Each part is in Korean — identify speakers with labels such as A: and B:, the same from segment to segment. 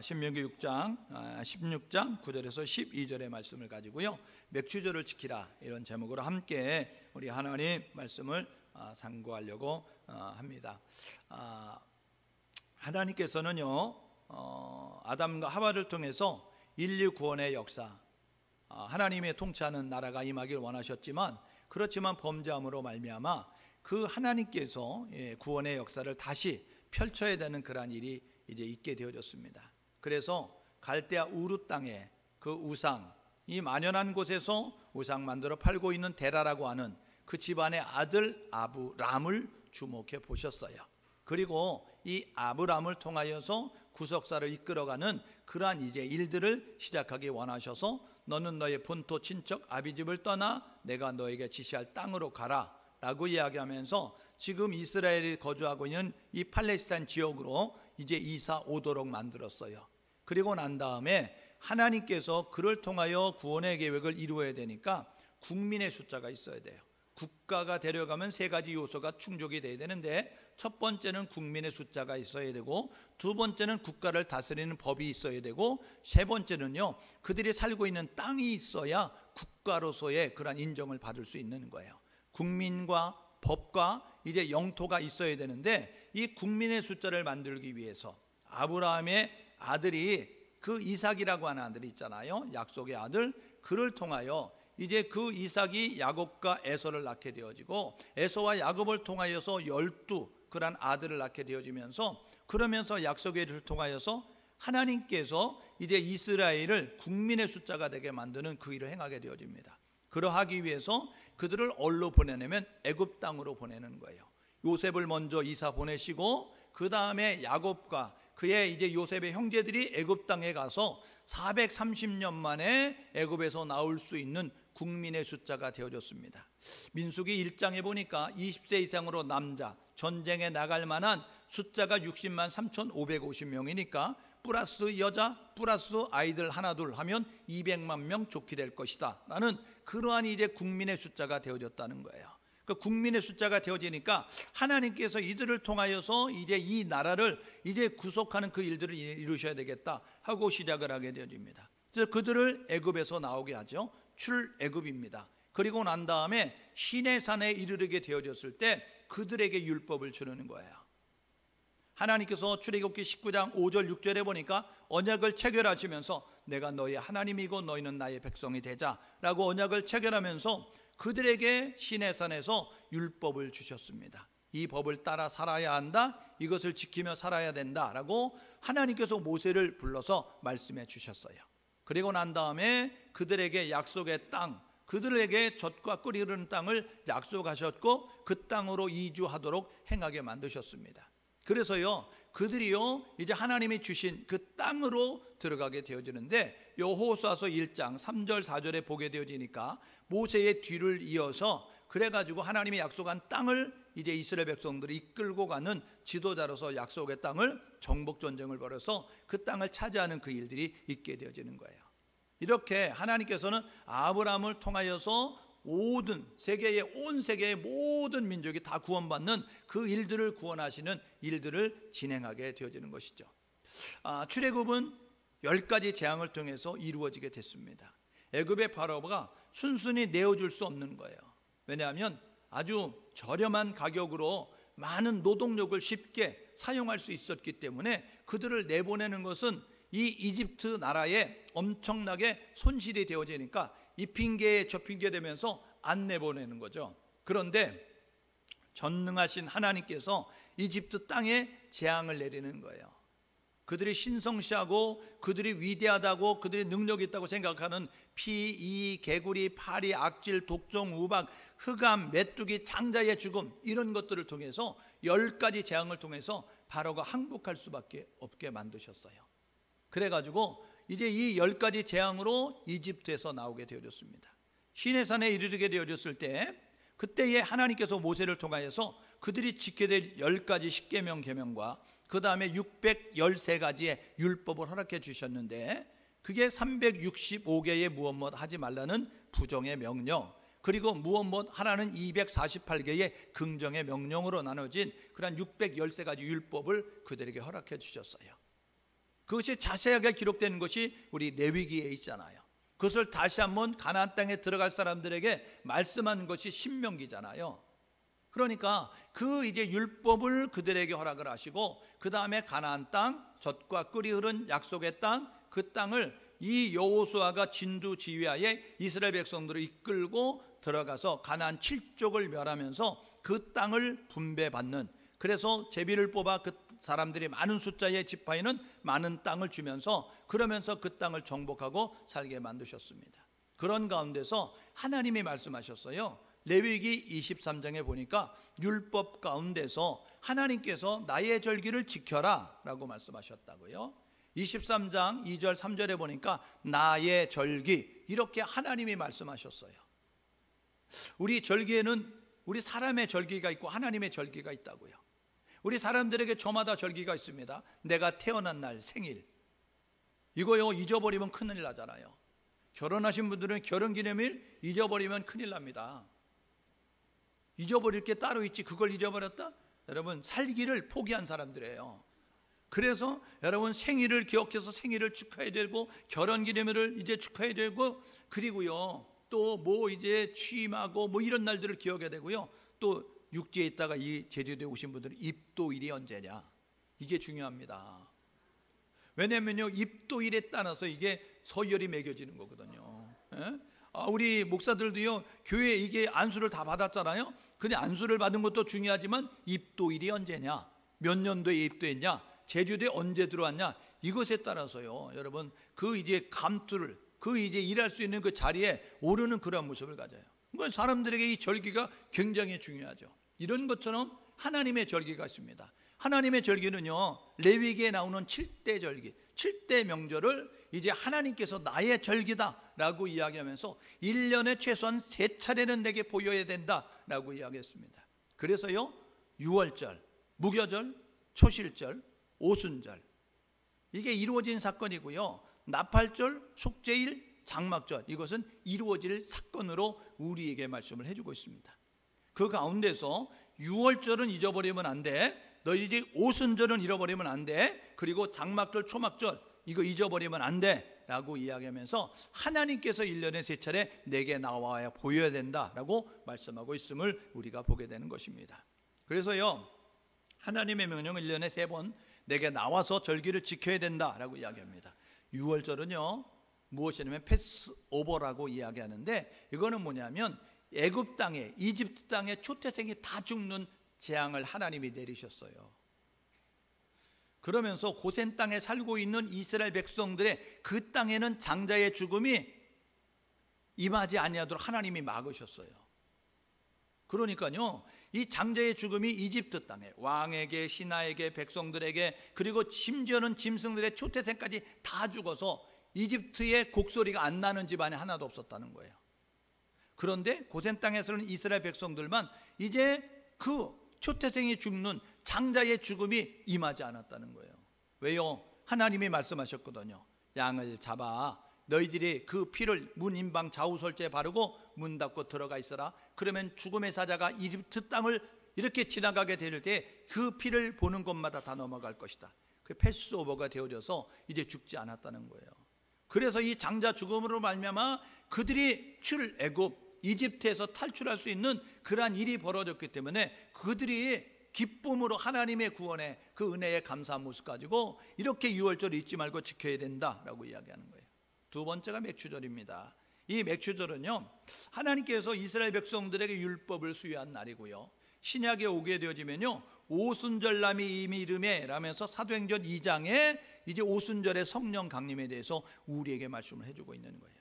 A: 신명기 6장 16장 9절에서 12절의 말씀을 가지고요, 맥추절을 지키라, 이런 제목으로 함께 우리 하나님 말씀을 상고하려고 합니다. 하나님께서는요, 아담과 하와를 통해서 인류 구원의 역사, 하나님의 통치하는 나라가 임하기를 원하셨지만, 그렇지만 범죄함으로 말미암아 그 하나님께서 구원의 역사를 다시 펼쳐야 되는 그러한 일이 이제 있게 되어졌습니다. 그래서 갈대아 우르 땅에 그 우상, 이 만연한 곳에서 우상 만들어 팔고 있는 데라라고 하는 그 집안의 아들 아브람을 주목해 보셨어요. 그리고 이 아브람을 통하여서 구속사를 이끌어가는 그러한 이제 일들을 시작하기 원하셔서, 너는 너의 본토 친척 아비집을 떠나 내가 너에게 지시할 땅으로 가라 라고 이야기하면서 지금 이스라엘이 거주하고 있는 이 팔레스타인 지역으로 이제 이사 오도록 만들었어요. 그리고 난 다음에 하나님께서 그를 통하여 구원의 계획을 이루어야 되니까 국민의 숫자가 있어야 돼요. 국가가 되려가면 세 가지 요소가 충족이 돼야 되는데, 첫 번째는 국민의 숫자가 있어야 되고, 두 번째는 국가를 다스리는 법이 있어야 되고, 세 번째는요, 그들이 살고 있는 땅이 있어야 국가로서의 그런 인정을 받을 수 있는 거예요. 국민과 법과 이제 영토가 있어야 되는데, 이 국민의 숫자를 만들기 위해서 아브라함의 아들이 그 이삭이라고 하는 아들이 있잖아요, 약속의 아들, 그를 통하여 이제 그 이삭이 야곱과 에서를 낳게 되어지고, 에서와 야곱을 통하여서 12 그런 아들을 낳게 되어지면서, 그러면서 약속의 일을 통하여서 하나님께서 이제 이스라엘을 국민의 숫자가 되게 만드는 그 일을 행하게 되어집니다. 그러하기 위해서 그들을 어디로 보내냐면 애굽 땅으로 보내는 거예요. 요셉을 먼저 이사 보내시고, 그 다음에 야곱과 그의 이제 요셉의 형제들이 애굽 땅에 가서 430년 만에 애굽에서 나올 수 있는 국민의 숫자가 되어졌습니다. 민수기 1장에 보니까 20세 이상으로 남자, 전쟁에 나갈 만한 숫자가 60만 3,550명이니까 플러스 여자 플러스 아이들 하나 둘 하면 200만 명 좋게 될 것이다 라는 그러한 이제 국민의 숫자가 되어졌다는 거예요. 그 국민의 숫자가 되어지니까 하나님께서 이들을 통하여서 이제 이 나라를 이제 구속하는 그 일들을 이루셔야 되겠다 하고 시작을 하게 되어집니다. 그래서 그들을 애굽에서 나오게 하죠. 출애굽입니다. 그리고 난 다음에 시내산에 이르게 되어졌을 때 그들에게 율법을 주는 거예요. 하나님께서 출애굽기 19장 5절 6절에 보니까 언약을 체결하시면서 내가 너희 하나님이고 너희는 나의 백성이 되자라고 언약을 체결하면서 그들에게 시내산에서 율법을 주셨습니다. 이 법을 따라 살아야 한다, 이것을 지키며 살아야 된다라고 하나님께서 모세를 불러서 말씀해 주셨어요. 그리고 난 다음에 그들에게 약속의 땅, 그들에게 젖과 꿀이 흐르는 땅을 약속하셨고, 그 땅으로 이주하도록 행하게 만드셨습니다. 그래서요, 그들이요 이제 하나님이 주신 그 땅으로 들어가게 되어지는데, 여호수아서 1장 3절 4절에 보게 되어지니까 모세의 뒤를 이어서 그래가지고 하나님이 약속한 땅을 이제 이스라엘 백성들이 이끌고 가는 지도자로서 약속의 땅을 정복 전쟁을 벌여서 그 땅을 차지하는 그 일들이 있게 되어지는 거예요. 이렇게 하나님께서는 아브라함을 통하여서 모든 세계의 온 세계의 모든 민족이 다 구원받는 그 일들을 구원하시는 일들을 진행하게 되어지는 것이죠. 출애굽은 10가지 재앙을 통해서 이루어지게 됐습니다. 애굽의 바로가 순순히 내어줄 수 없는 거예요. 왜냐하면 아주 저렴한 가격으로 많은 노동력을 쉽게 사용할 수 있었기 때문에 그들을 내보내는 것은 이 이집트 나라에 엄청나게 손실이 되어지니까 이 핑계에 저 핑계 되면서 안 내보내는 거죠. 그런데 전능하신 하나님께서 이집트 땅에 재앙을 내리는 거예요. 그들이 신성시하고 그들이 위대하다고 그들이 능력이 있다고 생각하는 피, 이, 개구리, 파리, 악질, 독종, 우박, 흑암, 메뚜기, 장자의 죽음, 이런 것들을 통해서 10가지 재앙을 통해서 바로가 항복할 수밖에 없게 만드셨어요. 그래가지고 이제 이 10가지 재앙으로 이집트에서 나오게 되어졌습니다. 시내산에 이르게 되어졌을 때, 그때에 하나님께서 모세를 통하여서 그들이 지켜야 될 10가지 십계명 계명과 그 다음에 613가지의 율법을 허락해 주셨는데, 그게 365개의 무엇 하지 말라는 부정의 명령, 그리고 무엇 하라는 248개의 긍정의 명령으로 나눠진 그런 613가지 율법을 그들에게 허락해 주셨어요. 그것이 자세하게 기록되는 것이 우리 레위기에 있잖아요. 그것을 다시 한번 가나안 땅에 들어갈 사람들에게 말씀한 것이 신명기잖아요. 그러니까 그 이제 율법을 그들에게 허락을 하시고 그 다음에 가나안 땅, 젖과 꿀이 흐른 약속의 땅, 그 땅을 이 여호수아가 진두지휘하에 이스라엘 백성들을 이끌고 들어가서 가나안 7족을 멸하면서 그 땅을 분배받는, 그래서 제비를 뽑아 그 사람들이 많은 숫자의 지파에는 많은 땅을 주면서 그러면서 그 땅을 정복하고 살게 만드셨습니다. 그런 가운데서 하나님이 말씀하셨어요. 레위기 23장에 보니까 율법 가운데서 하나님께서 나의 절기를 지켜라 라고 말씀하셨다고요. 23장 2절 3절에 보니까 나의 절기, 이렇게 하나님이 말씀하셨어요. 우리 절기에는 우리 사람의 절기가 있고 하나님의 절기가 있다고요. 우리 사람들에게 저마다 절기가 있습니다. 내가 태어난 날, 생일, 이거요 잊어버리면 큰일 나잖아요. 결혼하신 분들은 결혼기념일 잊어버리면 큰일 납니다. 잊어버릴 게 따로 있지 그걸 잊어버렸다? 여러분, 살기를 포기한 사람들이에요. 그래서 여러분, 생일을 기억해서 생일을 축하해야 되고, 결혼기념일을 이제 축하해야 되고, 그리고요 또 뭐 이제 취임하고 뭐 이런 날들을 기억해야 되고요. 또 육지에 있다가 이 제주도에 오신 분들은 입도일이 언제냐, 이게 중요합니다. 왜냐면요 입도일에 따라서 이게 서열이 매겨지는 거거든요. 예? 우리 목사들도요 교회에 이게 안수를 다 받았잖아요. 근데 안수를 받은 것도 중요하지만 입도일이 언제냐, 몇 년도에 입도했냐, 제주도에 언제 들어왔냐, 이것에 따라서요 여러분 그 이제 감투를, 그 이제 일할 수 있는 그 자리에 오르는 그런 모습을 가져요. 그러니까 사람들에게 이 절기가 굉장히 중요하죠. 이런 것처럼 하나님의 절기가 있습니다. 하나님의 절기는요 레위기에 나오는 7대 절기, 7대 명절을 이제 하나님께서 나의 절기다 라고 이야기하면서 1년에 최소한 3차례는 내게 보여야 된다 라고 이야기했습니다. 그래서요 유월절, 무교절, 초실절, 오순절, 이게 이루어진 사건이고요. 나팔절, 속죄일, 장막절, 이것은 이루어질 사건으로 우리에게 말씀을 해주고 있습니다. 그 가운데서 유월절은 잊어버리면 안 돼. 너희들이 오순절은 잃어버리면 안 돼. 그리고 장막절, 초막절, 이거 잊어버리면 안 돼 라고 이야기하면서 하나님께서 1년에 3차례 내게 나와야 보여야 된다라고 말씀하고 있음을 우리가 보게 되는 것입니다. 그래서요 하나님의 명령은 1년에 3번 내게 나와서 절기를 지켜야 된다라고 이야기합니다. 6월절은요 무엇이냐면 패스오버라고 이야기하는데, 이거는 뭐냐면 애굽 땅에, 이집트 땅에 초태생이 다 죽는 재앙을 하나님이 내리셨어요. 그러면서 고센 땅에 살고 있는 이스라엘 백성들의 그 땅에는 장자의 죽음이 임하지 아니하도록 하나님이 막으셨어요. 그러니까요 이 장자의 죽음이 이집트 땅에, 왕에게, 신하에게, 백성들에게, 그리고 심지어는 짐승들의 초태생까지 다 죽어서 이집트의 곡소리가 안 나는 집안이 하나도 없었다는 거예요. 그런데 고센 땅에서는 이스라엘 백성들만 이제 그 초태생이 죽는 장자의 죽음이 임하지 않았다는 거예요. 왜요? 하나님이 말씀하셨거든요. 양을 잡아 너희들이 그 피를 문 인방 좌우설주에 바르고 문 닫고 들어가 있어라. 그러면 죽음의 사자가 이집트 땅을 이렇게 지나가게 될 때 그 피를 보는 곳마다 다 넘어갈 것이다. 그 패스오버가 되어져서 이제 죽지 않았다는 거예요. 그래서 이 장자 죽음으로 말미암아 그들이 출애굽 이집트에서 탈출할 수 있는 그러한 일이 벌어졌기 때문에 그들이 기쁨으로 하나님의 구원에 그 은혜에 감사한 모습 가지고 이렇게 유월절을 잊지 말고 지켜야 된다라고 이야기하는 거예요. 두 번째가 맥추절입니다. 이 맥추절은요 하나님께서 이스라엘 백성들에게 율법을 수여한 날이고요, 신약에 오게 되어지면요 오순절남이 이미 이름에 라면서 사도행전 2장에 이제 오순절의 성령 강림에 대해서 우리에게 말씀을 해주고 있는 거예요.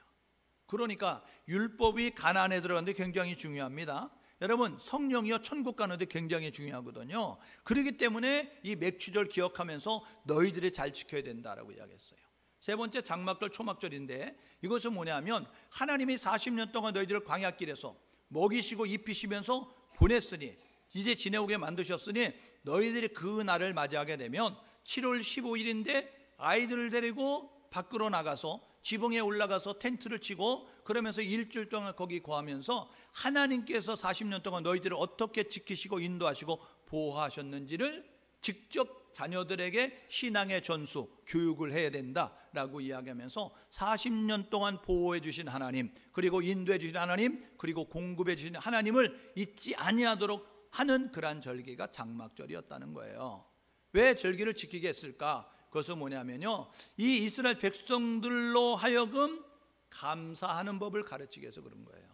A: 그러니까 율법이 가나안에 들어가는데 굉장히 중요합니다. 여러분, 성령이요 천국 가는데 굉장히 중요하거든요. 그렇기 때문에 이 맥추절 기억하면서 너희들이 잘 지켜야 된다라고 이야기했어요. 세 번째 장막절, 초막절인데 이것은 뭐냐면 하나님이 40년 동안 너희들을 광야길에서 먹이시고 입히시면서 보냈으니, 이제 지내오게 만드셨으니 너희들이 그 날을 맞이하게 되면 7월 15일인데 아이들을 데리고 밖으로 나가서 지붕에 올라가서 텐트를 치고 그러면서 일주일 동안 거기 거하면서 하나님께서 40년 동안 너희들을 어떻게 지키시고 인도하시고 보호하셨는지를 직접 자녀들에게 신앙의 전수, 교육을 해야 된다라고 이야기하면서 40년 동안 보호해 주신 하나님, 그리고 인도해 주신 하나님, 그리고 공급해 주신 하나님을 잊지 아니하도록 하는 그러한 절기가 장막절이었다는 거예요. 왜 절기를 지키게 했을까? 그것은 뭐냐면요, 이 이스라엘 백성들로 하여금 감사하는 법을 가르치기 위해서 그런 거예요.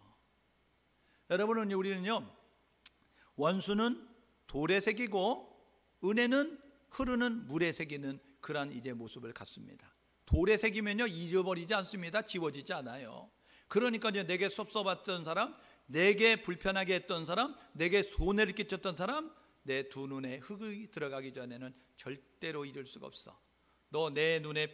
A: 여러분은, 우리는요, 원수는 돌에 새기고 은혜는 흐르는 물에 새기는 그러한 이제 모습을 갖습니다. 돌에 새기면요, 잊어버리지 않습니다. 지워지지 않아요. 그러니까 이제 내게 섭섭했던 사람, 내게 불편하게 했던 사람, 내게 손해를 끼쳤던 사람, 내 두 눈에 흙이 들어가기 전에는 절대로 잊을 수가 없어. 너 내 눈에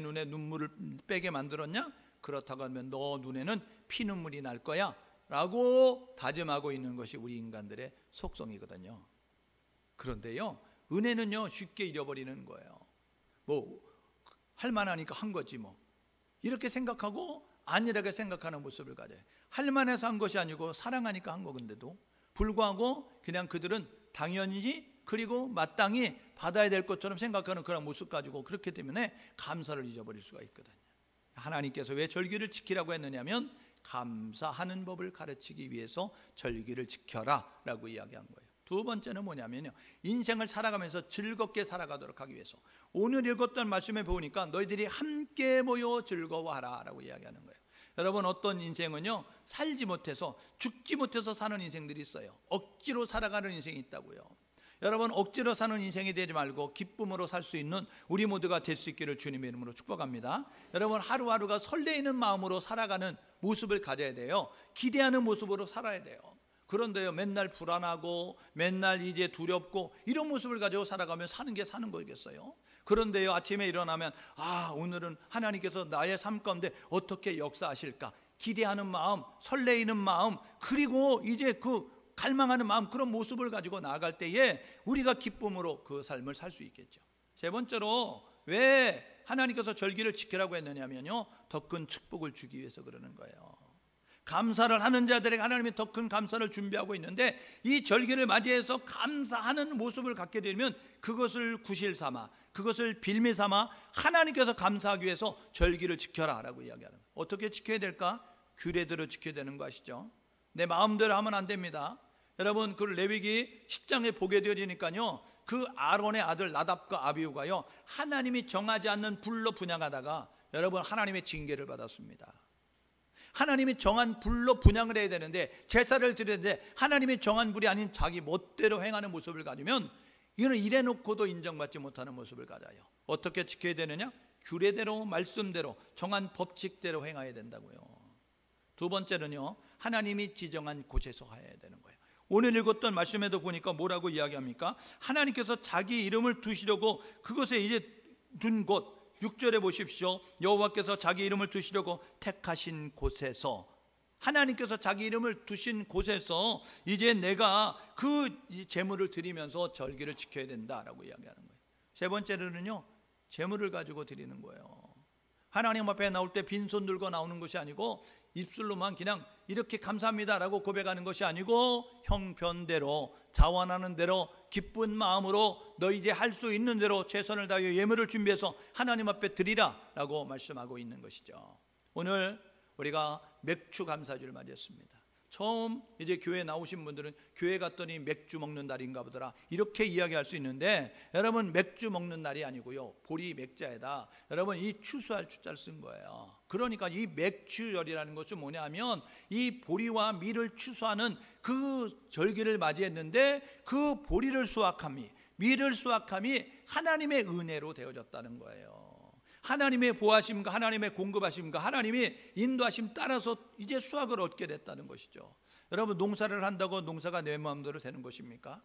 A: 눈물을 빼게 만들었냐? 그렇다고 하면 너 눈에는 피눈물이 날 거야 라고 다짐하고 있는 것이 우리 인간들의 속성이거든요. 그런데요, 은혜는요, 쉽게 잃어버리는 거예요. 뭐 할만하니까 한 거지 뭐, 이렇게 생각하고 안일하게 생각하는 모습을 가져요. 할만해서 한 것이 아니고 사랑하니까 한 건데도 불구하고 그냥 그들은 당연히, 그리고 마땅히 받아야 될 것처럼 생각하는 그런 모습 가지고, 그렇기 때문에 감사를 잊어버릴 수가 있거든요. 하나님께서 왜 절기를 지키라고 했느냐면 감사하는 법을 가르치기 위해서 절기를 지켜라 라고 이야기한 거예요. 두 번째는 뭐냐면요, 인생을 살아가면서 즐겁게 살아가도록 하기 위해서. 오늘 읽었던 말씀에 보니까 너희들이 함께 모여 즐거워하라 라고 이야기하는 거예요. 여러분, 어떤 인생은요, 살지 못해서, 죽지 못해서 사는 인생들이 있어요. 억지로 살아가는 인생이 있다고요. 여러분, 억지로 사는 인생이 되지 말고 기쁨으로 살 수 있는 우리 모두가 될 수 있기를 주님의 이름으로 축복합니다. 여러분, 하루하루가 설레이는 마음으로 살아가는 모습을 가져야 돼요. 기대하는 모습으로 살아야 돼요. 그런데요, 맨날 불안하고 맨날 이제 두렵고 이런 모습을 가지고 살아가면 사는 게 사는 거겠어요? 그런데요, 아침에 일어나면 오늘은 하나님께서 나의 삶 가운데 어떻게 역사하실까, 기대하는 마음, 설레이는 마음, 그리고 이제 그 갈망하는 마음, 그런 모습을 가지고 나아갈 때에 우리가 기쁨으로 그 삶을 살 수 있겠죠. 세 번째로 왜 하나님께서 절기를 지키라고 했느냐면요, 더 큰 축복을 주기 위해서 그러는 거예요. 감사를 하는 자들에게 하나님이 더 큰 감사를 준비하고 있는데, 이 절기를 맞이해서 감사하는 모습을 갖게 되면 그것을 구실 삼아, 그것을 빌미 삼아 하나님께서 감사하기 위해서 절기를 지켜라 라고 이야기하는 거예요. 어떻게 지켜야 될까? 규례대로 지켜야 되는 거 아시죠? 내 마음대로 하면 안 됩니다. 여러분, 그 레위기 10장에 보게 되어지니까요, 그 아론의 아들 나답과 아비후가요, 하나님이 정하지 않는 불로 분향하다가 여러분, 하나님의 징계를 받았습니다. 하나님이 정한 불로 분향을 해야 되는데, 제사를 드려야 되는데 하나님이 정한 불이 아닌 자기 멋대로 행하는 모습을 가지면 이는 이래놓고도 인정받지 못하는 모습을 가져요. 어떻게 지켜야 되느냐? 규례대로, 말씀대로, 정한 법칙대로 행해야 된다고요. 두 번째는요, 하나님이 지정한 곳에서 해야 되는 거예요. 오늘 읽었던 말씀에도 보니까 뭐라고 이야기합니까? 하나님께서 자기 이름을 두시려고 그것에 이제 둔 곳, 6절에 보십시오. 여호와께서 자기 이름을 두시려고 택하신 곳에서, 하나님께서 자기 이름을 두신 곳에서 이제 내가 그 제물을 드리면서 절기를 지켜야 된다라고 이야기하는 거예요. 세 번째로는요, 제물을 가지고 드리는 거예요. 하나님 앞에 나올 때 빈손 들고 나오는 것이 아니고, 입술로만 그냥 이렇게 감사합니다라고 고백하는 것이 아니고, 형편대로, 자원하는 대로, 기쁜 마음으로 너 이제 할 수 있는 대로 최선을 다하여 예물을 준비해서 하나님 앞에 드리라 라고 말씀하고 있는 것이죠. 오늘 우리가 맥주 감사주를 맞이했습니다. 처음 이제 교회 나오신 분들은 교회 갔더니 맥주 먹는 날인가 보더라 이렇게 이야기할 수 있는데, 여러분, 맥주 먹는 날이 아니고요, 보리 맥자에다 여러분 이 추수할 추자를 쓴 거예요. 그러니까 이 맥주절이라는 것은 뭐냐면 이 보리와 밀을 추수하는 그 절기를 맞이했는데, 그 보리를 수확함이, 밀을 수확함이 하나님의 은혜로 되어졌다는 거예요. 하나님의 보호하심과 하나님의 공급하심과 하나님의 인도하심 따라서 이제 수확을 얻게 됐다는 것이죠. 여러분, 농사를 한다고 농사가 내 마음대로 되는 것입니까?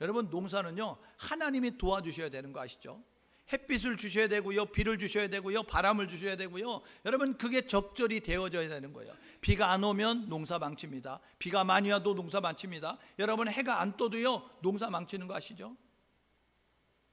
A: 여러분, 농사는요, 하나님이 도와주셔야 되는 거 아시죠? 햇빛을 주셔야 되고요, 비를 주셔야 되고요, 바람을 주셔야 되고요. 여러분, 그게 적절히 되어져야 되는 거예요. 비가 안 오면 농사 망칩니다. 비가 많이 와도 농사 망칩니다. 여러분, 해가 안 떠도요, 농사 망치는 거 아시죠?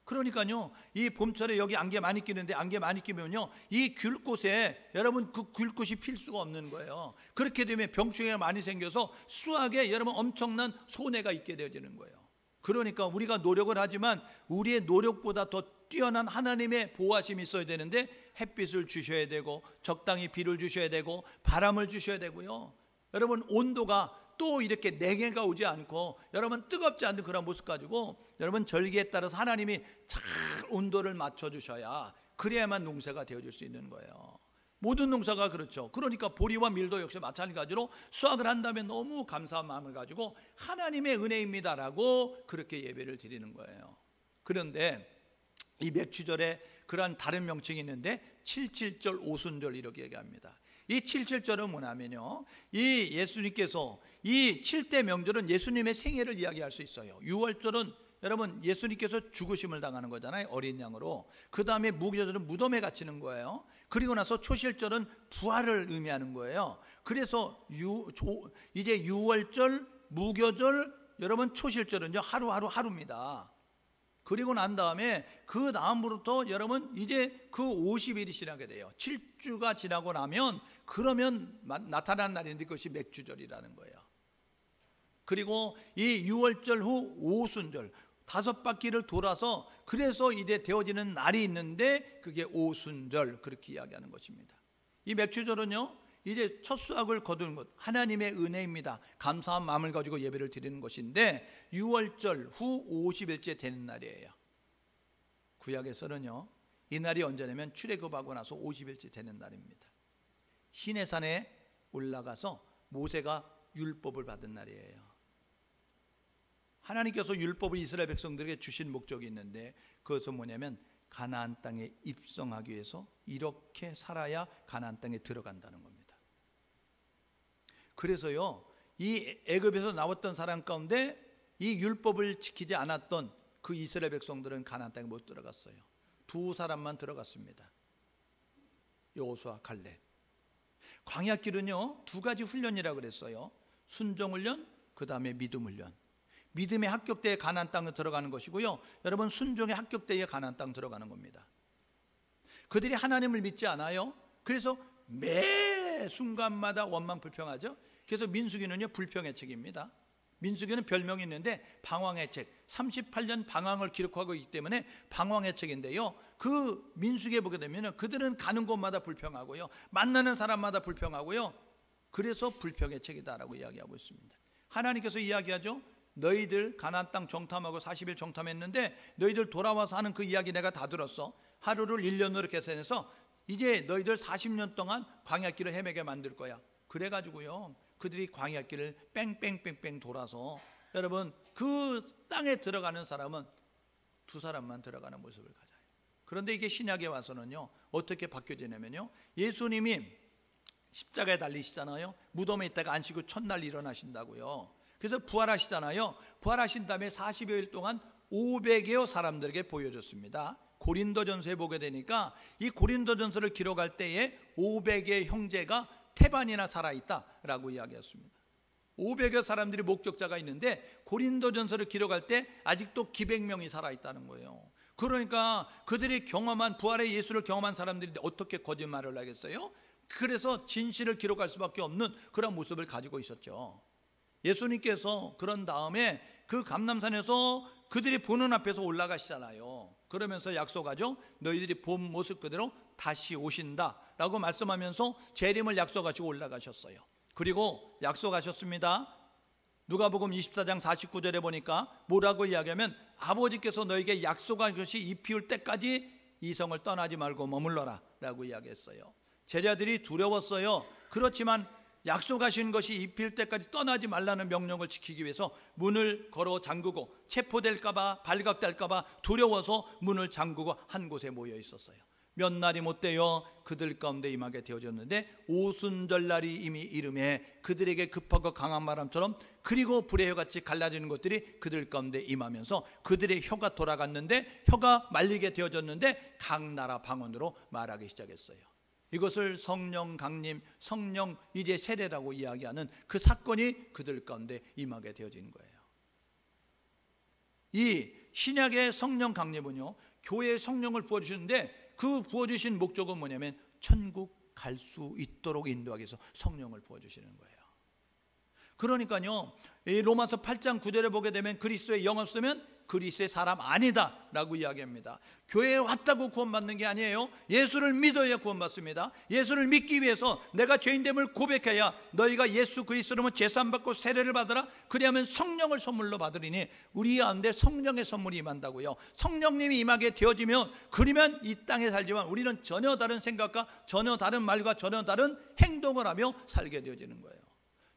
A: 그러니까요, 이 봄철에 여기 안개 많이 끼는데, 안개 많이 끼면요, 이 귤꽃에 여러분 그 귤꽃이 필 수가 없는 거예요. 그렇게 되면 병충해가 많이 생겨서 수확에 여러분 엄청난 손해가 있게 되어지는 거예요. 그러니까 우리가 노력을 하지만 우리의 노력보다 더 뛰어난 하나님의 보호하심이 있어야 되는데 햇빛을 주셔야 되고 적당히 비를 주셔야 되고 바람을 주셔야 되고요. 여러분 온도가 또 이렇게 냉해가 오지 않고 여러분 뜨겁지 않은 그런 모습 가지고 여러분 절기에 따라서 하나님이 잘 온도를 맞춰주셔야 그래야만 농사가 되어질 수 있는 거예요. 모든 농사가 그렇죠. 그러니까 보리와 밀도 역시 마찬가지로 수확을 한다면 너무 감사한 마음을 가지고 하나님의 은혜입니다라고 그렇게 예배를 드리는 거예요. 그런데 이 맥추절에 그러한 다른 명칭이 있는데 77절 오순절 이렇게 얘기합니다. 이 77절은 뭐냐면요, 이 예수님께서 이 7대 명절은 예수님의 생애를 이야기할 수 있어요. 6월절은 여러분 예수님께서 죽으심을 당하는 거잖아요, 어린 양으로. 그 다음에 무교절은 무덤에 갇히는 거예요. 그리고 나서 초실절은 부활을 의미하는 거예요. 그래서 이제 6월절, 무교절, 여러분 초실절은요 하루입니다. 그리고 난 다음에 그 다음부터 여러분 이제 그 50일이 지나게 돼요. 7주가 지나고 나면 그러면 나타난 날인데 그것이 맥주절이라는 거예요. 그리고 이 6월절 후 오순절 5바퀴를 돌아서 그래서 이제 되어지는 날이 있는데 그게 오순절 그렇게 이야기하는 것입니다. 이 맥주절은요 이제 첫 수확을 거두는 것, 하나님의 은혜입니다. 감사한 마음을 가지고 예배를 드리는 것인데 6월절 후 50일째 되는 날이에요. 구약에서는요 이 날이 언제냐면 출애굽하고 나서 50일째 되는 날입니다. 시내산에 올라가서 모세가 율법을 받은 날이에요. 하나님께서 율법을 이스라엘 백성들에게 주신 목적이 있는데 그것은 뭐냐면 가나안 땅에 입성하기 위해서 이렇게 살아야 가나안 땅에 들어간다는 겁니다. 그래서요 이 애굽에서 나왔던 사람 가운데 이 율법을 지키지 않았던 그 이스라엘 백성들은 가나안 땅에 못 들어갔어요. 2사람만 들어갔습니다. 여호수아, 칼렙. 광야길은요 2가지 훈련이라고 그랬어요. 순종 훈련, 그 다음에 믿음 훈련. 믿음의 합격대에 가나안 땅에 들어가는 것이고요, 여러분 순종의 합격대에 가나안 땅 들어가는 겁니다. 그들이 하나님을 믿지 않아요. 그래서 매 순간마다 원망 불평하죠. 그래서 민수기는요 불평의 책입니다. 민수기는 별명이 있는데 방황의 책, 38년 방황을 기록하고 있기 때문에 방황의 책인데요, 그 민수기에 보게 되면 그들은 가는 곳마다 불평하고요, 만나는 사람마다 불평하고요, 그래서 불평의 책이다라고 이야기하고 있습니다. 하나님께서 이야기하죠. 너희들 가나안 땅 정탐하고 40일 정탐했는데 너희들 돌아와서 하는 그 이야기 내가 다 들었어. 하루를 1년으로 계산해서 이제 너희들 40년 동안 광야길을 헤매게 만들 거야. 그래가지고요 그들이 광야길을 뺑뺑뺑뺑 돌아서 여러분 그 땅에 들어가는 사람은 2사람만 들어가는 모습을 가져요. 그런데 이게 신약에 와서는요 어떻게 바뀌어지냐면요, 예수님이 십자가에 달리시잖아요. 무덤에 있다가 안식후 첫날 일어나신다고요. 그래서 부활하시잖아요. 부활하신 다음에 40여일 동안 500여 사람들에게 보여줬습니다. 고린도전서에 보게 되니까 이 고린도전서를 기록할 때에 500의 형제가 태반이나 살아있다라고 이야기했습니다. 500여 사람들이 목격자가 있는데 고린도전서를 기록할 때 아직도 기백명이 살아있다는 거예요. 그러니까 그들이 경험한 부활의 예수를 경험한 사람들이 어떻게 거짓말을 하겠어요? 그래서 진실을 기록할 수밖에 없는 그런 모습을 가지고 있었죠. 예수님께서 그런 다음에 그 감람산에서 그들이 보는 앞에서 올라가시잖아요. 그러면서 약속하죠. 너희들이 본 모습 그대로 다시 오신다 라고 말씀하면서 재림을 약속하시고 올라가셨어요. 그리고 약속하셨습니다. 누가복음 24장 49절에 보니까 뭐라고 이야기하면 아버지께서 너에게 약속한 것이 이피울 때까지 이 성을 떠나지 말고 머물러라 라고 이야기했어요. 제자들이 두려웠어요. 그렇지만 약속하신 것이 입힐 때까지 떠나지 말라는 명령을 지키기 위해서 문을 걸어 잠그고 체포될까봐 발각될까봐 두려워서 문을 잠그고 한 곳에 모여 있었어요. 몇 날이 못 되어 그들 가운데 임하게 되어졌는데 오순절날이 이미 이름에 그들에게 급하고 강한 바람처럼 그리고 불의 혀같이 갈라지는 것들이 그들 가운데 임하면서 그들의 혀가 돌아갔는데 혀가 말리게 되어졌는데 각 나라 방언으로 말하기 시작했어요. 이것을 성령 강림, 성령 이제 세례라고 이야기하는 그 사건이 그들 가운데 임하게 되어진 거예요. 이 신약의 성령 강림은요 교회에 성령을 부어주시는데 그 부어주신 목적은 뭐냐면 천국 갈 수 있도록 인도하기 위해서 성령을 부어주시는 거예요. 그러니까요, 이 로마서 8장 9절에 보게 되면 그리스도의 영 없으면 그리스도의 사람 아니다 라고 이야기합니다. 교회에 왔다고 구원받는 게 아니에요. 예수를 믿어야 구원받습니다. 예수를 믿기 위해서 내가 죄인됨을 고백해야 너희가 예수 그리스도로 제사함받고 세례를 받으라. 그리하면 성령을 선물로 받으리니 우리 가운데 성령의 선물이 임한다고요. 성령님이 임하게 되어지면, 그러면 이 땅에 살지만 우리는 전혀 다른 생각과 전혀 다른 말과 전혀 다른 행동을 하며 살게 되어지는 거예요.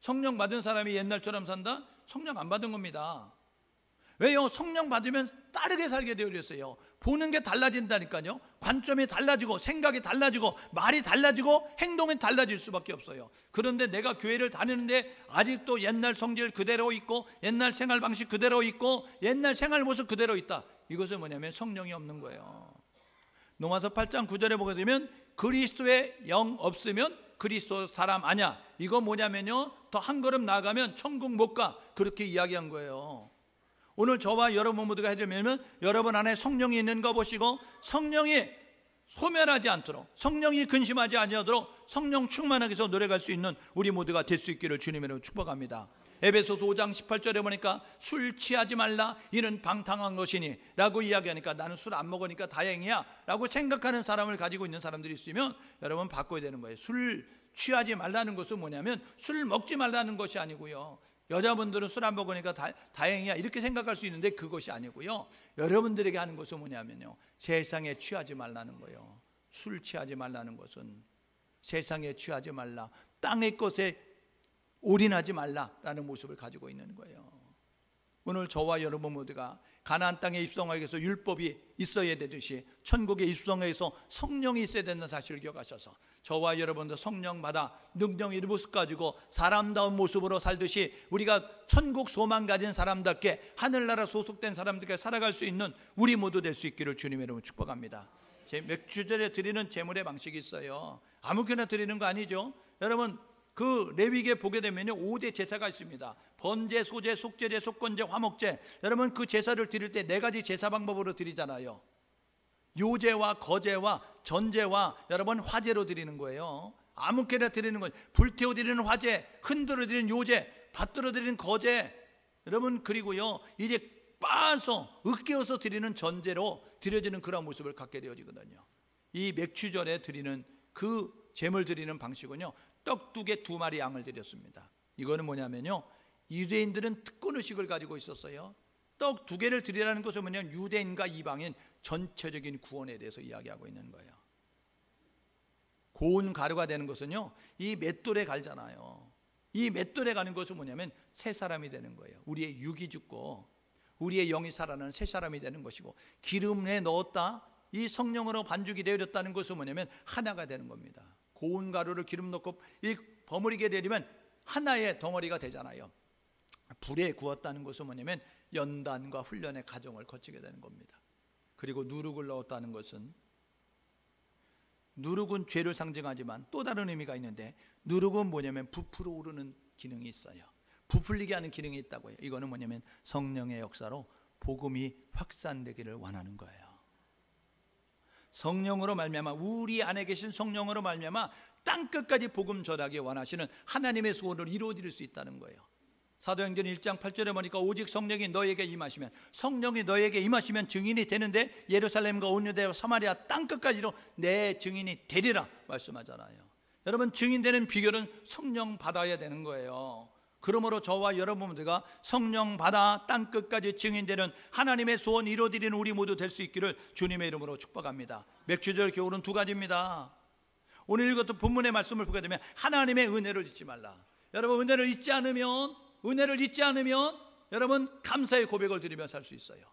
A: 성령 받은 사람이 옛날처럼 산다? 성령 안 받은 겁니다. 왜요? 성령 받으면 다르게 살게 되어졌어요. 보는 게 달라진다니까요. 관점이 달라지고 생각이 달라지고 말이 달라지고 행동이 달라질 수밖에 없어요. 그런데 내가 교회를 다니는데 아직도 옛날 성질 그대로 있고 옛날 생활 방식 그대로 있고 옛날 생활 모습 그대로 있다. 이것은 뭐냐면 성령이 없는 거예요. 로마서 8장 9절에 보게 되면 그리스도의 영 없으면 그리스도 사람 아니야. 이거 뭐냐면요, 더 한 걸음 나아가면 천국 못 가. 그렇게 이야기한 거예요. 오늘 저와 여러분 모두가 해드리면, 여러분 안에 성령이 있는 거 보시고 성령이 소멸하지 않도록, 성령이 근심하지 아니하도록 성령 충만하게 해서 노력할 수 있는 우리 모두가 될 수 있기를 주님으로 축복합니다. 에베소서 5장 18절에 보니까 술 취하지 말라 이는 방탕한 것이니 라고 이야기하니까, 나는 술 안 먹으니까 다행이야 라고 생각하는 사람을 가지고 있는 사람들이 있으면 여러분 바꿔야 되는 거예요. 술 취하지 말라는 것은 뭐냐면 술 먹지 말라는 것이 아니고요, 여자분들은 술 안 먹으니까 다행이야 이렇게 생각할 수 있는데 그것이 아니고요, 여러분들에게 하는 것은 뭐냐면요, 세상에 취하지 말라는 거예요. 술 취하지 말라는 것은 세상에 취하지 말라, 땅의 것에 올인하지 말라라는 모습을 가지고 있는 거예요. 오늘 저와 여러분 모두가 가나안 땅에 입성하기 위해서 율법이 있어야 되듯이 천국에 입성하기 위해서 성령이 있어야 된다는 사실을 기억하셔서 저와 여러분도 성령 받아 능력의 모습 가지고 사람다운 모습으로 살듯이 우리가 천국 소망 가진 사람답게 하늘나라 소속된 사람들께 살아갈 수 있는 우리 모두 될 수 있기를 주님의 이름으로 축복합니다. 제 맥주절에 드리는 제물의 방식이 있어요. 아무거나 드리는 거 아니죠. 여러분, 그 레위기에 보게 되면요, 5대 제사가 있습니다. 번제, 소제, 속제제, 속건제, 화목제. 여러분, 그 제사를 드릴 때 4가지 제사 방법으로 드리잖아요. 요제와 거제와 전제와 여러분 화제로 드리는 거예요. 아무렇게나 드리는 거예요. 불태워 드리는 화제, 흔들어 드리는 요제, 받들어 드리는 거제. 여러분, 그리고요 이제 빻아서 으깨어서 드리는 전제로 드려지는 그런 모습을 갖게 되어지거든요. 이 맥주절에 드리는 그 제물 드리는 방식은요, 떡 2개 2마리 양을 드렸습니다. 이거는 뭐냐면요, 유대인들은 특권 의식을 가지고 있었어요. 떡 2개를 드리라는 것은 뭐냐면 유대인과 이방인 전체적인 구원에 대해서 이야기하고 있는 거예요. 고운 가루가 되는 것은요, 이 맷돌에 갈잖아요. 이 맷돌에 가는 것은 뭐냐면 새 사람이 되는 거예요. 우리의 육이 죽고 우리의 영이 살아나는 새 사람이 되는 것이고, 기름에 넣었다 이 성령으로 반죽이 되어졌다는 것은 뭐냐면 하나가 되는 겁니다. 고운 가루를 기름 넣고 버무리게 되면 하나의 덩어리가 되잖아요. 불에 구웠다는 것은 뭐냐면 연단과 훈련의 과정을 거치게 되는 겁니다. 그리고 누룩을 넣었다는 것은, 누룩은 죄를 상징하지만 또 다른 의미가 있는데, 누룩은 뭐냐면 부풀어 오르는 기능이 있어요. 부풀리게 하는 기능이 있다고요. 이거는 뭐냐면 성령의 역사로 복음이 확산되기를 원하는 거예요. 성령으로 말미암아, 우리 안에 계신 성령으로 말미암아 땅끝까지 복음 전하기 원하시는 하나님의 소원을 이루어드릴 수 있다는 거예요. 사도행전 1장 8절에 보니까 오직 성령이 너에게 임하시면, 성령이 너에게 임하시면 증인이 되는데 예루살렘과 온 유대와 사마리아 땅끝까지로 내 증인이 되리라 말씀하잖아요. 여러분, 증인되는 비결은 성령 받아야 되는 거예요. 그러므로 저와 여러분들과 성령 받아 땅끝까지 증인되는 하나님의 소원 이루어드리는 우리 모두 될 수 있기를 주님의 이름으로 축복합니다. 맥주절 교훈은 2가지입니다. 오늘 읽었던 본문의 말씀을 보게 되면 하나님의 은혜를 잊지 말라. 여러분, 은혜를 잊지 않으면 여러분 감사의 고백을 드리며 살 수 있어요.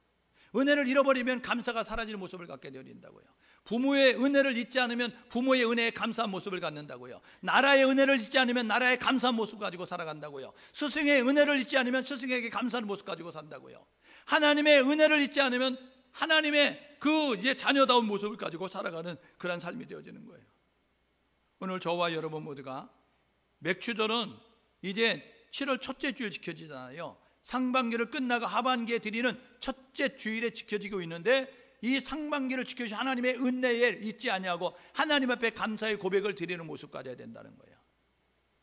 A: 은혜를 잃어버리면 감사가 사라지는 모습을 갖게 되어진다고요. 부모의 은혜를 잊지 않으면 부모의 은혜에 감사한 모습을 갖는다고요. 나라의 은혜를 잊지 않으면 나라의 감사한 모습 가지고 살아간다고요. 스승의 은혜를 잊지 않으면 스승에게 감사한 모습 가지고 산다고요. 하나님의 은혜를 잊지 않으면 하나님의 그 이제 자녀다운 모습을 가지고 살아가는 그런 삶이 되어지는 거예요. 오늘 저와 여러분 모두가 맥주절은 이제 7월 첫째 주일 지켜지잖아요. 상반기를 끝나고 하반기에 드리는 첫째 주일에 지켜지고 있는데, 이 상반기를 지켜주신 하나님의 은혜에 잊지 아니하고 하나님 앞에 감사의 고백을 드리는 모습 가져야 된다는 거예요.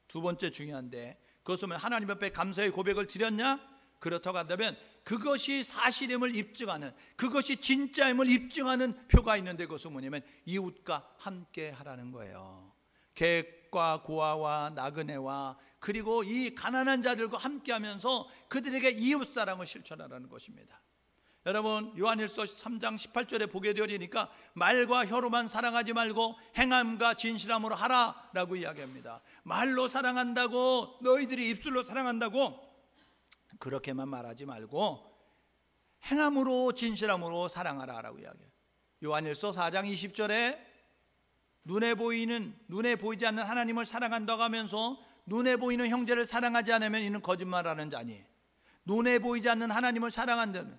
A: 2번째 중요한데, 그것은 하나님 앞에 감사의 고백을 드렸냐? 그렇다고 한다면 그것이 사실임을 입증하는, 그것이 진짜임을 입증하는 표가 있는데, 그것은 뭐냐면 이웃과 함께 하라는 거예요. 객과 고아와 나그네와 그리고 이 가난한 자들과 함께 하면서 그들에게 이웃사랑을 실천하라는 것입니다. 여러분, 요한일서 3장 18절에 보게 되리니까 말과 혀로만 사랑하지 말고 행함과 진실함으로 하라라고 이야기합니다. 말로 사랑한다고, 너희들이 입술로 사랑한다고 그렇게만 말하지 말고 행함으로 진실함으로 사랑하라라고 이야기해요. 요한일서 4장 20절에 눈에 보이지 않는 하나님을 사랑한다고 하면서 눈에 보이는 형제를 사랑하지 않으면 이는 거짓말하는 자니, 눈에 보이지 않는 하나님을 사랑한다면,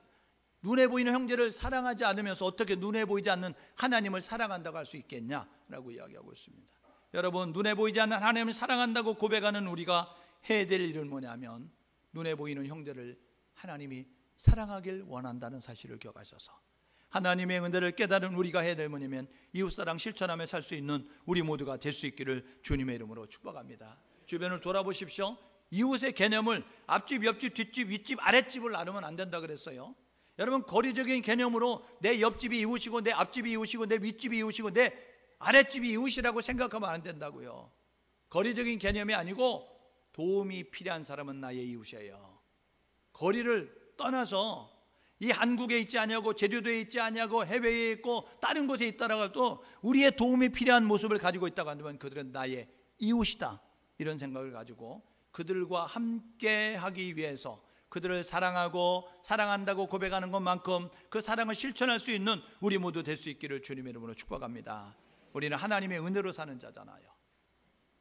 A: 눈에 보이는 형제를 사랑하지 않으면서 어떻게 눈에 보이지 않는 하나님을 사랑한다고 할 수 있겠냐라고 이야기하고 있습니다. 여러분, 눈에 보이지 않는 하나님을 사랑한다고 고백하는 우리가 해야 될 일은 뭐냐면 눈에 보이는 형제를 하나님이 사랑하길 원한다는 사실을 기억하셔서 하나님의 은혜를 깨달은 우리가 해야 될 뭐냐면 이웃사랑 실천하며 살 수 있는 우리 모두가 될 수 있기를 주님의 이름으로 축복합니다. 주변을 돌아보십시오. 이웃의 개념을 앞집, 옆집, 뒷집, 윗집, 아랫집을 나누면 안 된다 그랬어요. 여러분, 거리적인 개념으로 내 옆집이 이웃이고 내 앞집이 이웃이고 내 윗집이 이웃이고 내 아랫집이 이웃이라고 생각하면 안 된다고요. 거리적인 개념이 아니고 도움이 필요한 사람은 나의 이웃이에요. 거리를 떠나서 이 한국에 있지 아니하고 제주도에 있지 아니하고 해외에 있고 다른 곳에 있다라고 해도 우리의 도움이 필요한 모습을 가지고 있다고 한다면 그들은 나의 이웃이다, 이런 생각을 가지고 그들과 함께 하기 위해서 그들을 사랑하고 사랑한다고 고백하는 것만큼 그 사랑을 실천할 수 있는 우리 모두 될 수 있기를 주님의 이름으로 축복합니다. 우리는 하나님의 은혜로 사는 자잖아요.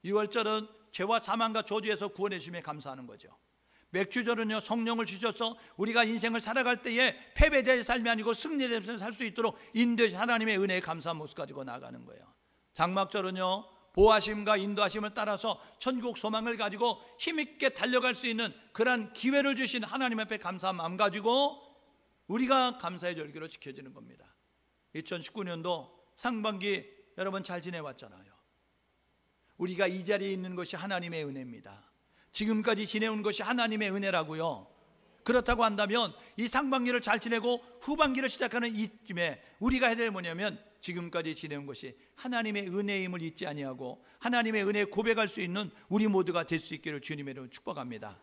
A: 6월절은 죄와 사망과 저주에서 구원해 주심에 감사하는 거죠. 맥주절은요, 성령을 주셔서 우리가 인생을 살아갈 때에 패배자의 삶이 아니고 승리자의 삶을 살 수 있도록 인도하신 하나님의 은혜에 감사한 모습 가지고 나아가는 거예요. 장막절은요, 보호하심과 인도하심을 따라서 천국 소망을 가지고 힘있게 달려갈 수 있는 그러한 기회를 주신 하나님 앞에 감사한 마음 가지고 우리가 감사의 절기로 지켜지는 겁니다. 2019년도 상반기 여러분 잘 지내왔잖아요. 우리가 이 자리에 있는 것이 하나님의 은혜입니다. 지금까지 지내온 것이 하나님의 은혜라고요. 그렇다고 한다면 이 상반기를 잘 지내고 후반기를 시작하는 이쯤에 우리가 해야 될 뭐냐면 지금까지 지내온 것이 하나님의 은혜임을 잊지 아니하고 하나님의 은혜에 고백할 수 있는 우리 모두가 될 수 있기를 주님의 이름으로 축복합니다.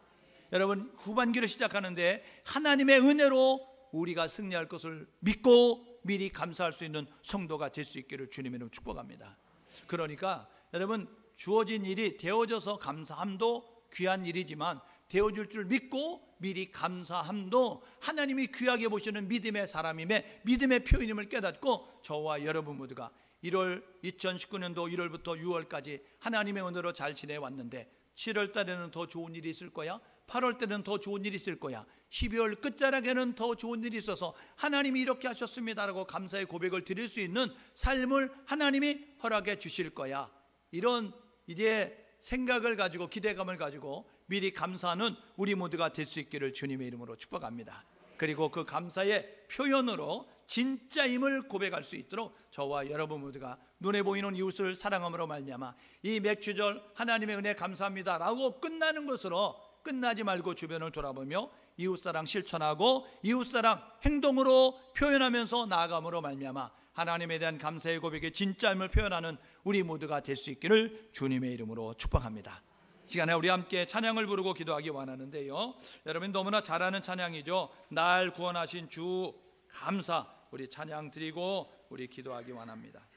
A: 여러분, 후반기를 시작하는데 하나님의 은혜로 우리가 승리할 것을 믿고 미리 감사할 수 있는 성도가 될 수 있기를 주님의 이름으로 축복합니다. 그러니까 여러분, 주어진 일이 되어져서 감사함도 귀한 일이지만 되어줄 줄 믿고 미리 감사함도 하나님이 귀하게 보시는 믿음의 사람임의 믿음의 표현임을 깨닫고 저와 여러분 모두가 2019년도 1월부터 6월까지 하나님의 은혜로 잘 지내왔는데 7월 달에는 더 좋은 일이 있을 거야, 8월 때는 더 좋은 일이 있을 거야, 12월 끝자락에는 더 좋은 일이 있어서 하나님이 이렇게 하셨습니다라고 감사의 고백을 드릴 수 있는 삶을 하나님이 허락해 주실 거야, 이런 이제 생각을 가지고 기대감을 가지고 미리 감사하는 우리 모두가 될 수 있기를 주님의 이름으로 축복합니다. 그리고 그 감사의 표현으로 진짜임을 고백할 수 있도록 저와 여러분 모두가 눈에 보이는 이웃을 사랑함으로 말미암아 이 맥주절 하나님의 은혜 감사합니다 라고 끝나는 것으로 끝나지 말고 주변을 돌아보며 이웃사랑 실천하고 이웃사랑 행동으로 표현하면서 나아감으로 말미암아 하나님에 대한 감사의 고백의 진짜임을 표현하는 우리 모두가 될 수 있기를 주님의 이름으로 축복합니다. 시간에 우리 함께 찬양을 부르고 기도하기 원하는데요, 여러분 너무나 잘 아는 찬양이죠. 날 구원하신 주 감사, 우리 찬양 드리고 우리 기도하기 원합니다.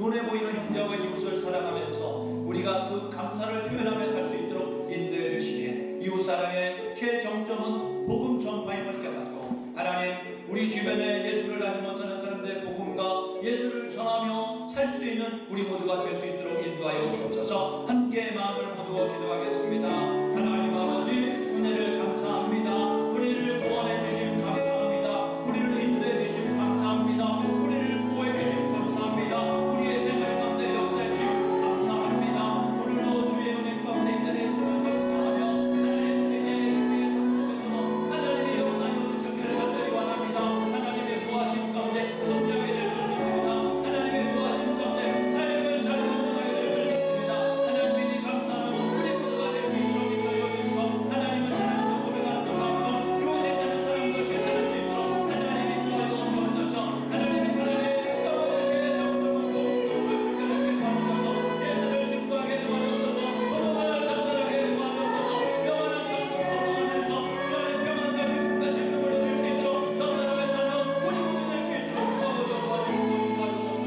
A: 눈에 보이는 형제와 이웃을 사랑하면서 우리가 그 감사를 표현하며 살 수 있도록 인도해 주시기에 이웃사랑의 최정점은 복음 전파임을 깨닫고 하나님 우리 주변에 예수를 알지 못하는 사람들의 복음과 예수를 전하며 살 수 있는 우리 모두가 될 수 있도록 인도하여 주옵소서. 함께 마음을 모두어 기도하겠습니다. 하나님 아버지 은혜를 감사합니다. 우리를 구원해 주심 감사합니다. 우리를 인도해 주심 감사합니다. 우리를 보호해 주심 감사합니다. 우리의 생활 가운데 역사해 주심 감사합니다. 오늘도 주의 은혜 가운데 이 자리에 있음을 감사하며 하나님 우리의 삶 속에서 하나님의 역사여 주시기를 간절히 원합니다. 하나님의 구하심 가운데 성장하게 될 줄 믿습니다. 하나님의 구하심 가운데 사역을 잘 감당하게 될 줄 믿습니다. 하나님 믿이 감사하는 우리 모두가 될 수 있도록 인도하여 주시고 하나님을 사랑하는 고백하는 마음과 요새되는 사랑도 실천할 수 있도록 하나님 인도하여 주옵소서. 하나님의 사랑의 가운데 제대 정점을 보호하고 그렇게 도와주셔서 예수를 증거하게 도와주옵소서. 복음을 전달하게 도와주옵소서. 영원한 천국 소망하면서 주의 평안과 기쁨과 신명을 누릴 수 있도록 전달하며 사는 우리 모두 될 수 있도록 도와주시고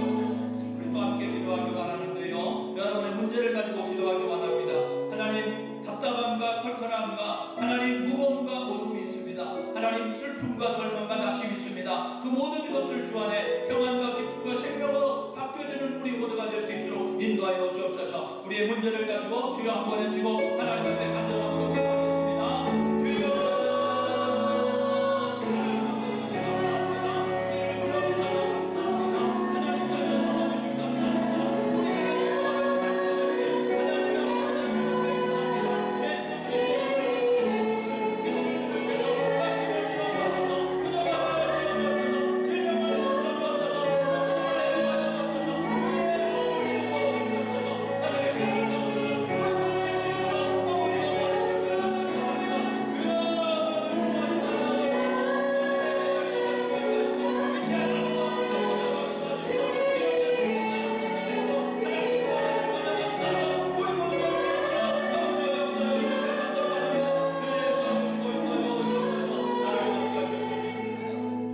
A: 우리 또 함께 기도하기 원하는데요. 여러분의 문제를 가지고 기도하기 원합니다. 하나님 답답함과 컬컬함과 하나님 무거움과 어둠이 있습니다. 하나님 슬픔과 절망과 낙심이 있습니다. 그 모든 것을 주 안에 평안과 기쁨과 생명으로 바뀌어지는 우리 모두가 될 수 있도록 인도하여 주옵소서. 우리의 문제를 가지고 주여 한번 해주고 하나님 앞에 간절함으로 기도하겠습니다. 주여 하나님 아버지 감사합니다. 우리를 불러주셔서 감사합니다. 하나님께서 선하신 감사합니다. 우리에게 영광을 받으셨기에 하나님의 감사합니다. 예수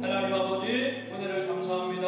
A: 하나님 아버지 은혜를 감사합니다.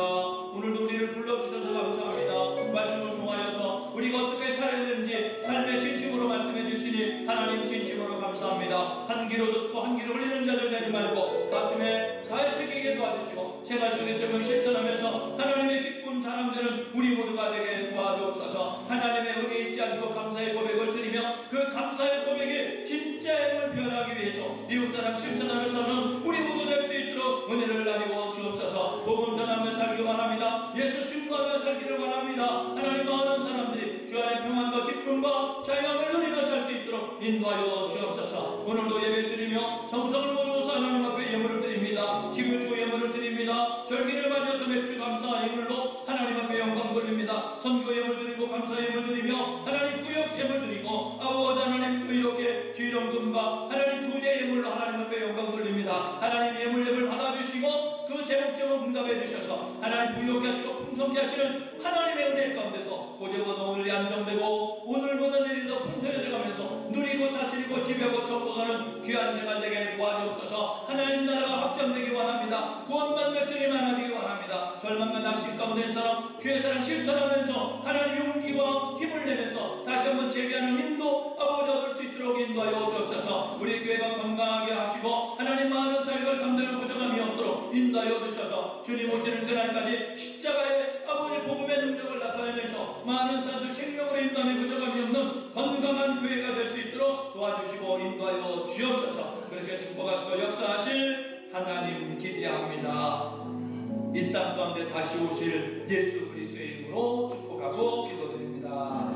A: 오늘도 우리를 불러주셔서 감사합니다. 말씀을 통하여서 우리가 어떻게 살아야 되는지 삶의 진심으로 말씀해 주시니 하나님 진심으로 감사합니다. 한 귀로 듣고 한 귀로 흘리는 자들 되지 말고 가슴에 잘 새기게 도와주시고 생활 속에 적용 실천하면서 하나님의 기쁨 자랑되는 우리 모두가 되게 도와주옵소서. 하나님의 은혜 잊지 않고 감사의 고백을 드리며 그 감사의 고백이 진짜임을 표현하기 위해서 이웃사랑 실천하면서는 우리 모두 될 수 있도록 은혜를 나누어 주옵소서. 복음 전하며 살기 원합니다. 예수 증거하며 살기를 원합니다. 하나님 많은 사람들이 주 안의 평안과 기쁨과 자유함을 누리며 살 수 있도록 인도하여 주옵소서. 오늘도 예배 드리며 정성을 모두서 하나님 앞에 예물을 드립니다. 11조 예물을 드립니다. 절기를 맞이해서 맥주 감사 예물로 하나님 앞에 영광 돌립니다. 선교 예물 드리고 감사 예물 드리며 하나님 구역 예물 드리고 아버지 하나님 또 이렇게 주일원금과 하나님 구제 예물로 하나님 앞에 영광 돌립니다. 하나님 예물 예물 받아주시고 그 제목제목 응답해 주셔서 하나님 부유하게 하시고 풍성케 하시는 하나님의 은혜 가운데서 어제보다 오늘이 안정되고 오늘보다 내일이 더 풍성해져 가면서 누리고 다스리고 지배하고 정복하는 귀한 생활 되게 도와주옵소서. 하나님 나라가 확장되기 원합니다. 구원받는 백성이 많아지기 원합니다. 절망과 낙심 가운데 사람 주의 사랑 실천하면서 하나님 용기와 힘을 내면서 다시 한번 재개하는 힘도 아버지 얻을 수 있도록 인도하여 주옵소서. 우리 교회가 건강하게 하시고 하나님 많은 사역을 감당하고 부정함이 없도록 인도하여 주셔서 주님 오시는 그날까지 십자가의 아버지 복음의 능력을 나타내면서 많은 사람들 생명으로 인도함에 부정함이 없는 건강한 교회가 될 수 있도록 도와주시고 인도하여 주옵소서. 그렇게 축복하시고 역사하실 하나님 기대합니다. 이 땅 가운데 다시 오실 예수 그리스도의 이름으로 축복하고 기도드립니다.